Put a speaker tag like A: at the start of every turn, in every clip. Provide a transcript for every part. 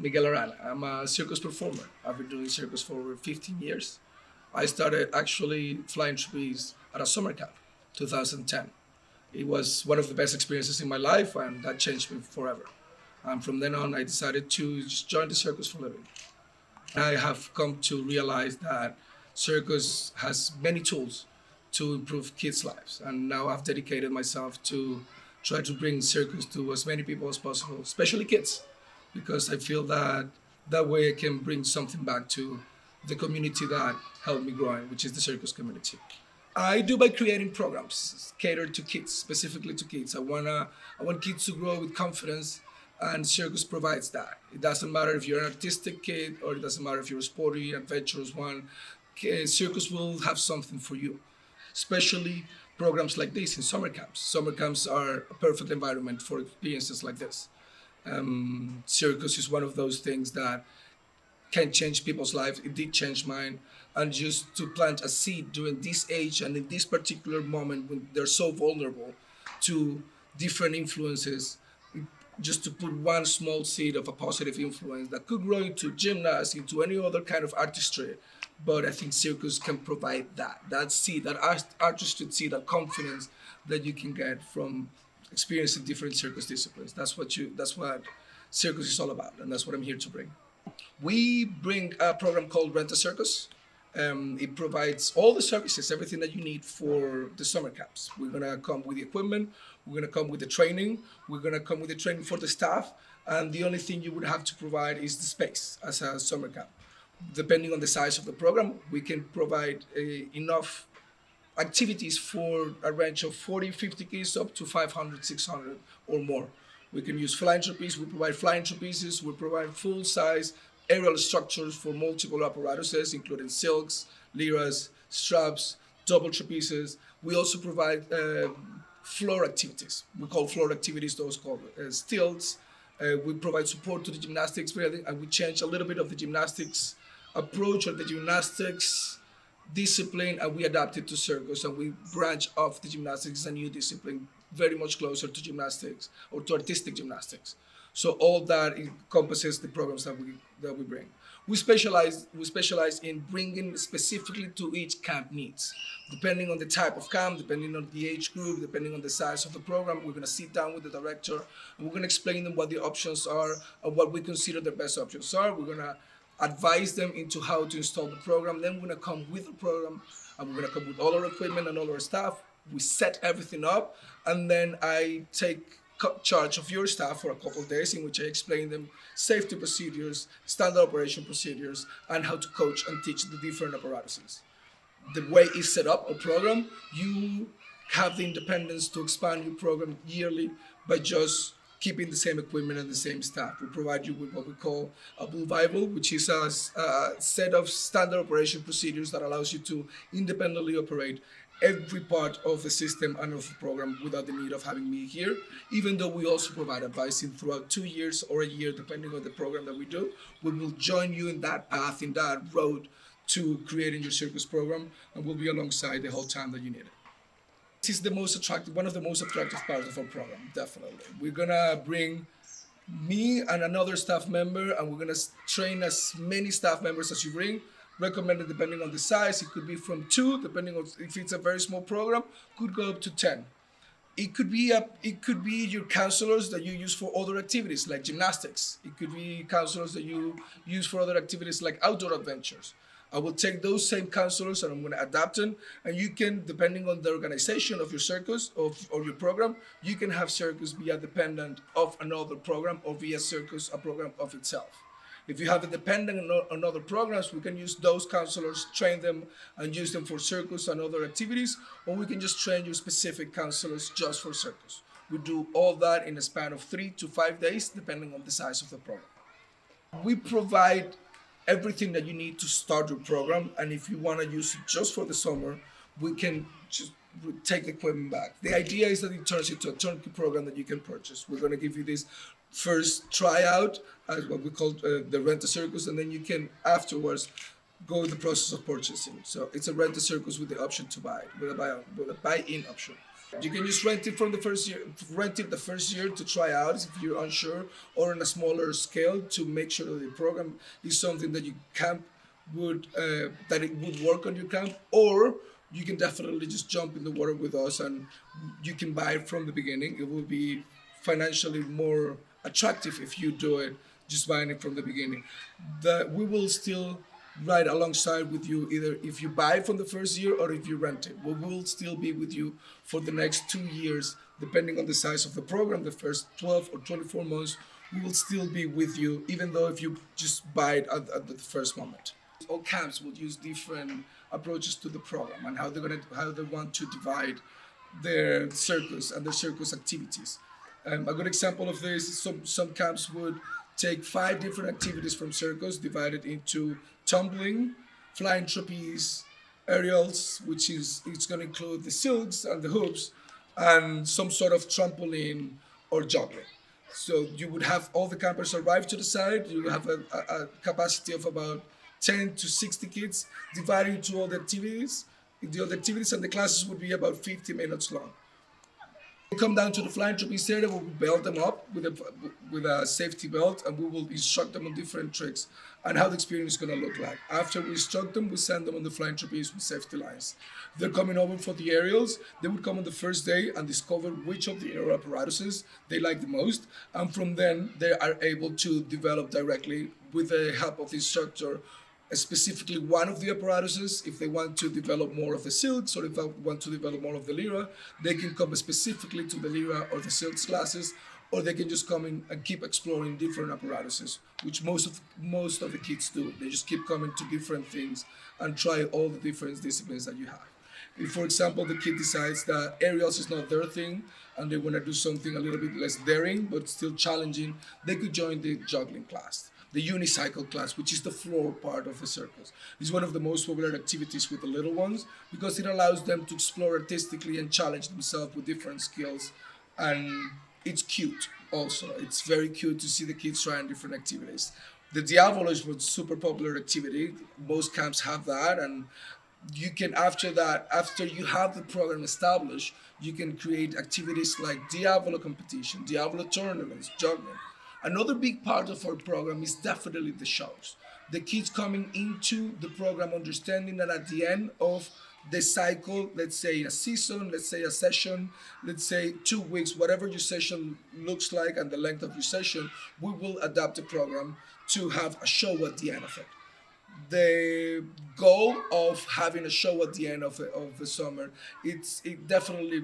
A: Miguel Arana. I'm a circus performer. I've been doing circus for over 15 years. I started actually flying trapeze at a summer camp, 2010. It was one of the best experiences in my life, and that changed me forever. And from then on, I decided to just join the circus for a living. I have come to realize that circus has many tools to improve kids' lives, and now I've dedicated myself to try to bring circus to as many people as possible, especially kids, because I feel that that way I can bring something back to the community that helped me growing, which is the circus community. I do by creating programs catered to kids, specifically to kids. I want kids to grow with confidence, and circus provides that. It doesn't matter if you're an artistic kid or it doesn't matter if you're a sporty, adventurous one. Circus will have something for you, especially programs like this in summer camps. Summer camps are a perfect environment for experiences like this. Circus is one of those things that can change people's lives. It did change mine. And just to plant a seed during this age and in this particular moment when they're so vulnerable to different influences, just to put one small seed of a positive influence that could grow into gymnastics, into any other kind of artistry. But I think circus can provide that seed, that artistry seed, that confidence that you can get from experiencing different circus disciplines. That's what circus is all about, and that's what I'm here to bring. We bring a program called Rent a Circus. It provides all the services, everything that you need for the summer camps. We're gonna come with the equipment, we're gonna come with the training, we're gonna come with the training for the staff, and the only thing you would have to provide is the space as a summer camp. Depending on the size of the program, we can provide enough activities for a range of 40, 50 kids up to 500, 600 or more. We can use flying trapeze, we provide flying trapezes, we provide full-size aerial structures for multiple apparatuses, including silks, lyras, straps, double trapezes. We also provide floor activities. We call floor activities those called stilts. We provide support to the gymnastics, and we change a little bit of the gymnastics approach or the gymnastics discipline, and we adapt it to circus, and we branch off the gymnastics as a new discipline, very much closer to gymnastics or to artistic gymnastics. So all that encompasses the programs that we bring. We specialize in bringing specifically to each camp needs. Depending on the type of camp, depending on the age group, depending on the size of the program, we're going to sit down with the director and we're going to explain them what the options are and what we consider the best options are. We're going to advise them into how to install the program. Then we're going to come with the program and we're going to come with all our equipment and all our staff. We set everything up, and then I take charge of your staff for a couple of days in which I explain them safety procedures, standard operation procedures, and how to coach and teach the different apparatuses. The way it's set up, a program, you have the independence to expand your program yearly by just keeping the same equipment and the same staff. We provide you with what we call a Blue Bible, which is a set of standard operation procedures that allows you to independently operate every part of the system and of the program without the need of having me here, even though we also provide advising throughout 2 years or a year, depending on the program that we do. We will join you in that path, in that road to creating your circus program, and we'll be alongside the whole time that you need it. This is the most attractive, one of the most attractive parts of our program, definitely. We're gonna bring me and another staff member, and we're gonna train as many staff members as you bring. Recommended depending on the size. It could be from 2, depending on if it's a very small program, could go up to 10. It could be your counselors that you use for other activities like gymnastics. It could be counselors that you use for other activities like outdoor adventures. I will take those same counselors and I'm going to adapt them. And you can, depending on the organization of your circus or your program, you can have circus be a dependent of another program or via circus a program of itself. If you have a dependent on other programs, we can use those counselors, train them, and use them for circus and other activities, or we can just train your specific counselors just for circus. We do all that in a span of 3 to 5 days, depending on the size of the program. We provide everything that you need to start your program, and if you want to use it just for the summer, we can just take the equipment back. The idea is that it turns into a turnkey program that you can purchase. We're going to give you this first tryout, as what we call the rent a circus, and then you can afterwards go the process of purchasing. So it's a rent a circus with the option to buy, with a buy-in option. You can just rent it from the first year, rent it the first year to try out if you're unsure, or on a smaller scale to make sure that the program is something that your camp would that it would work on your camp, or you can definitely just jump in the water with us and you can buy it from the beginning. It will be financially more attractive if you do it just buying it from the beginning. That we will still ride alongside with you either if you buy it from the first year or if you rent it. We will still be with you for the next 2 years, depending on the size of the program. The first 12 or 24 months, we will still be with you, even though if you just buy it at the first moment. All camps will use different approaches to the program and how they want to divide their circus and their circus activities. A good example of this is some camps would take 5 different activities from circus, divided into tumbling, flying trapeze, aerials, which is it's going to include the silks and the hoops, and some sort of trampoline or juggling. So you would have all the campers arrive to the site. You have a capacity of about 10 to 60 kids divided into all the activities. The other activities and the classes would be about 50 minutes long. We come down to the flying trapeze area, we will belt them up with a safety belt, and we will instruct them on different tricks and how the experience is going to look like. After we instruct them, we send them on the flying trapeze with safety lines. They're coming over for the aerials. They would come on the first day and discover which of the aerial apparatuses they like the most, and from then they are able to develop directly with the help of the instructor specifically one of the apparatuses. If they want to develop more of the silks, or if they want to develop more of the lyra, they can come specifically to the lyra or the silks classes, or they can just come in and keep exploring different apparatuses, which most of the kids do. They just keep coming to different things and try all the different disciplines that you have. If, for example, the kid decides that aerials is not their thing and they want to do something a little bit less daring but still challenging, they could join the juggling class, the unicycle class, which is the floor part of the circus. It's one of the most popular activities with the little ones because it allows them to explore artistically and challenge themselves with different skills. And it's cute also. It's very cute to see the kids trying different activities. The Diablo is a super popular activity. Most camps have that, and you can after you have the program established, you can create activities like Diablo competition, Diablo tournaments, juggling. Another big part of our program is definitely the shows. The kids coming into the program understanding that at the end of the cycle, let's say a season, let's say a session, let's say 2 weeks, whatever your session looks like and the length of your session, we will adapt the program to have a show at the end of it. The goal of having a show at the end of the summer, it definitely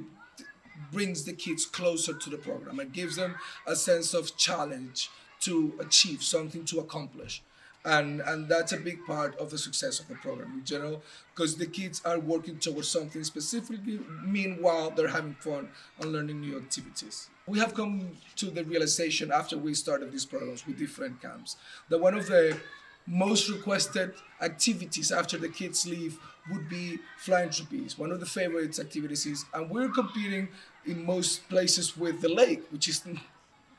A: brings the kids closer to the program and gives them a sense of challenge to achieve something, to accomplish. And that's a big part of the success of the program in general, because the kids are working towards something specifically, meanwhile they're having fun and learning new activities. We have come to the realization after we started these programs with different camps that one of the most requested activities after the kids leave would be flying trapeze. One of the favorite activities is, and we're competing in most places with the lake, which is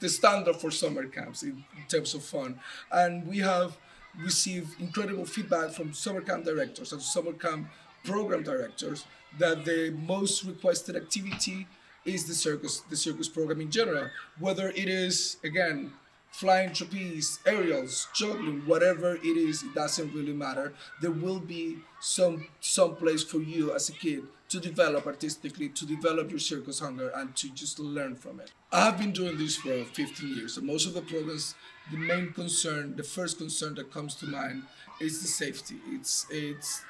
A: the standard for summer camps in terms of fun. And we have received incredible feedback from summer camp directors and summer camp program directors that the most requested activity is the circus program in general. Whether it is, again, flying trapeze, aerials, juggling, whatever it is, it doesn't really matter. There will be some place for you as a kid to develop artistically, to develop your circus hunger, and to just learn from it. I've been doing this for 15 years, and most of the programs, the main concern, the first concern that comes to mind is the safety. It's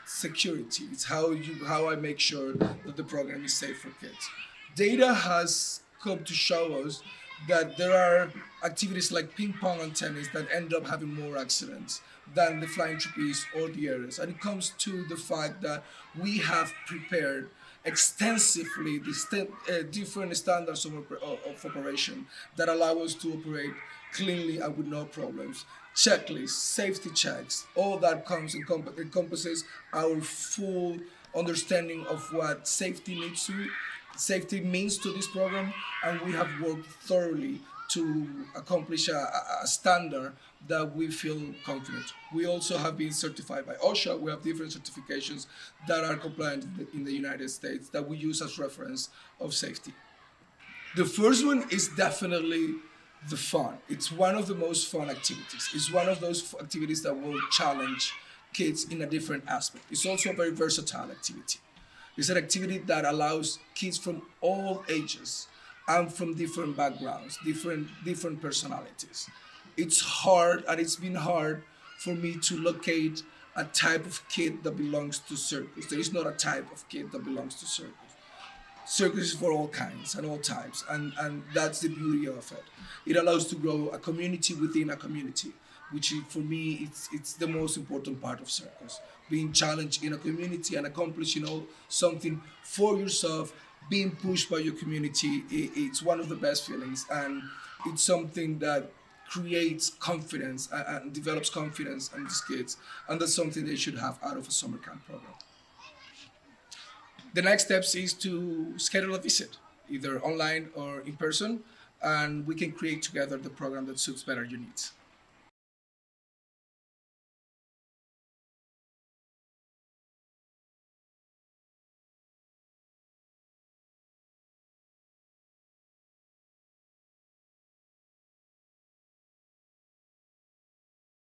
A: security. It's how I make sure that the program is safe for kids. Data has come to show us that there are activities like ping pong and tennis that end up having more accidents than the flying trapeze or the aerials. And it comes to the fact that we have prepared extensively the different standards of operation that allow us to operate cleanly and with no problems. Checklists, safety checks, all that encompasses our full understanding of what safety means to this program, and we have worked thoroughly to accomplish a standard that we feel confident. We also have been certified by OSHA. We have different certifications that are compliant in the United States that we use as reference of safety. The first one is definitely the fun. It's one of the most fun activities. It's one of those activities that will challenge kids in a different aspect. It's also a very versatile activity. It's an activity that allows kids from all ages and from different backgrounds, different personalities. It's hard, and it's been hard for me to locate a type of kid that belongs to circus. There is not a type of kid that belongs to circus. Circus is for all kinds and all types, and that's the beauty of it. It allows to grow a community within a community, which for me it's the most important part of circus. Being challenged in a community and accomplishing something for yourself, being pushed by your community, it's one of the best feelings, and it's something that creates confidence and develops confidence in these kids, and that's something they should have out of a summer camp program. The next steps is to schedule a visit, either online or in person, and we can create together the program that suits better your needs.